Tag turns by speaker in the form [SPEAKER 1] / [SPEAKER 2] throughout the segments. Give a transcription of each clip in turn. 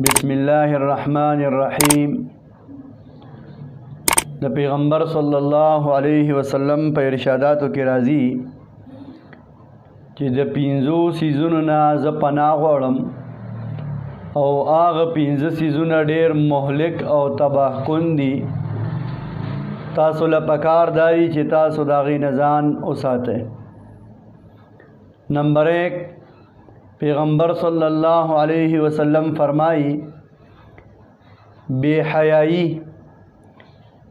[SPEAKER 1] بسم الله الرحمن الرحیم. د پیغمبر صلی الله علیه وسلم په ارشاداتو کې راځي چې د پنځو سیزونو نه زه پناه غواړم او هغه پنځه سیزونه ډېر مهلک او تباه کن دي. تاسو له پکار دی چې تاسو د هغې نه ځان وساتئ. نمبر 1، پیغمبر صلی اللہ علیہ وسلم فرمائی بے حیائی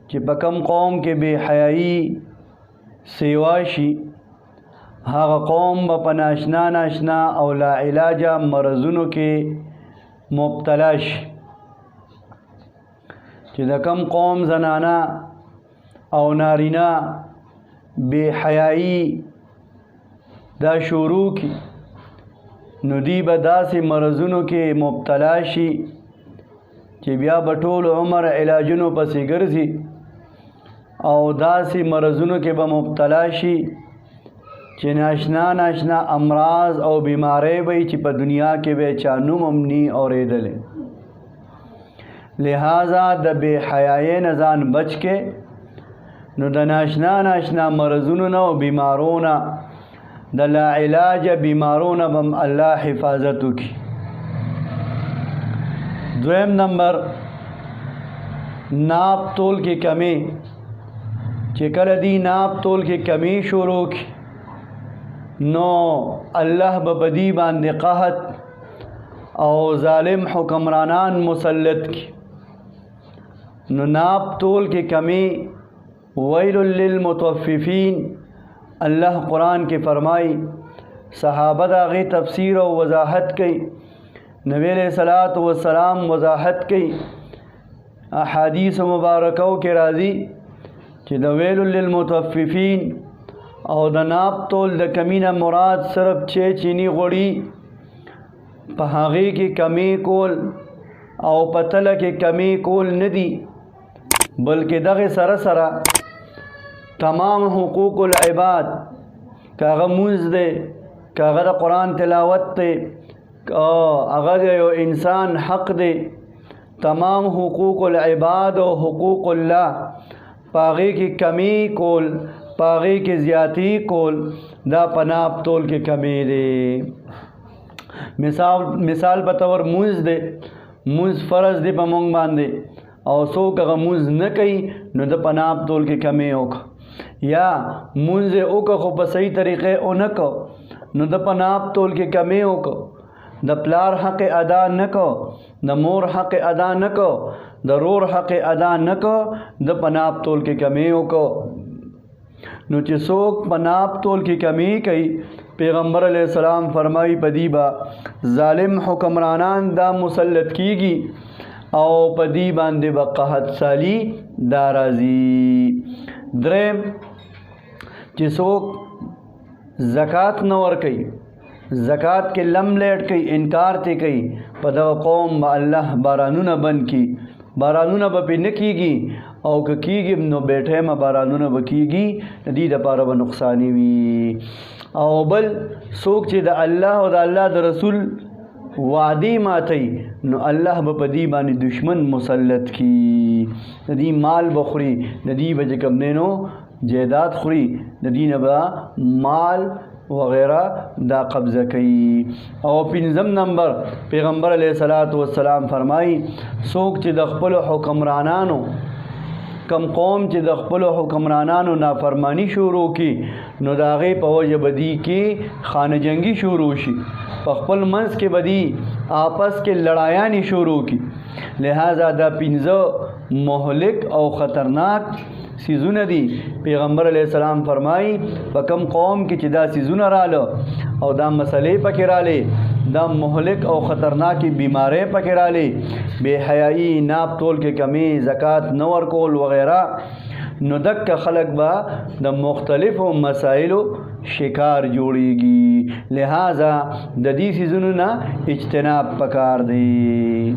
[SPEAKER 1] چې په کوم قوم کې بے حیائی سیوا شي هغه قوم به په ناشنا ناشنا او لا علاجه مرضونو کې مبتلا شي. چې د کوم قوم زنانه او نارینه بے حیائی دا شروع کی نو دی به داسې مرضونو کې مبتلا شي چې بیا به ټول عمر علاجونو پسې ګرځي او داسې مرضونو کې به مبتلا شي چې ناشنا ناشنا امراض او بیماری به چې په دنیا کې به چا نوم هم نی اورېدلی. لہذا د بې حیایۍ نه ځان بچ کې نو د ناشنا ناشنا مرضونو نه او بیمارو نه د لا علاج بیمارونه بم الله حفاظت وکړي. دویم نمبر، ناپ تول کې کمی. چې کله دی ناپ تول کې کمی شروع کړي نو الله به په دې باندې قحط او ظالم حکمرانان مسلط کړي. نو ناپ تول کې کمی ویل للمطففین اللہ قرآن کے فرمائی. صحابہ دا غی تفسیر و وضاحت کی، نبی علیہ الصلوۃ والسلام وضاحت کی. احادیث مبارکو کے راضی چې د ویل للمطففین او د ناپ تول د کمینه مراد صرف چینی غوړي په هغې کې کمی کول او په تله کې کمی کول نه دي، بلکې دغه سره سره تمام حقوق العباد، کاغه مونځ دی، کاغه د قرآن تلاوت دی، هغه د یو انسان حق دی، تمام حقوق العباد او حقوق الله پاغې کې کمی کول، پاغې کې زیاتی کول، دا په ناپ تول کې کمی دی. مثال په طور مونځ دی، مونځ فرض دی په مونږ باندې او څوک هغه مونځ نه کوي نو د په ناپ تول کې کمی وکړه، یا مونځ وکړه خو په صحیح طریقې ونه کو نو د په ناپ تول کې کمی وکړه. د پلار حق ادا نه کو، د مور حق ادا نه کو، د رور حق ادا نه کو، د په ناپ تول کې کمی وکړه. نو چې څوک په ناپ تول کې کمی کوي پیغمبر علیہ السلام فرمائی پدی با ظالم حکمرانان دا مسلط کیږي او پدی باندې با قحط سالی دا راځي. دریم، چې څوک زکات نه ورکوي، زکات کې لم لیټ کوي، انکار ته کوي، په دغه قوم به الله بارانونه بند کړي. بارانونه به پې نه کېږي او که کېږي نو بې ټایمه بارانونه به کېږي، د دې دپاره به نقصاني وي. او بل څوک چې د الله او د الله د رسول وعدې ماتوي نو الله به په دې باندې دشمن مسلط کړي، د دې مال به خوري، د دې به چې کوم دی نو جیداد خوري، د دې نه به مال وغیرہ دا قبضه کوي. او پنځم نمبر، پیغمبر علیہ الصلوۃ والسلام فرمائی څوک چې د خپلو حکمرانانو، کم قوم چې د خپلو حکمرانانو نافرمانی شروع کی نو د هغې په وجه به دې کې خانه جنګي شروع شي، په خپل منځ کې به دې آپس کې لړایانې شروع کی. لہذا دا پنځه مهلک او خطرناک سیزونه دي. پیغمبر علیہ السلام فرمائی په کم قوم کې چې دا سیزونه راله او دا مسئلې پکې رالې، دا مهلک او خطرناکی بیماری پکې رالې، بے حیائی، ناپ تول کې کمی، زکات نه ورکول وغیرہ، نو دک خلق با د مختلفو مسائلو شکار جوړیږي. لہذا د دې سیزونو نه اجتناب پکار دی.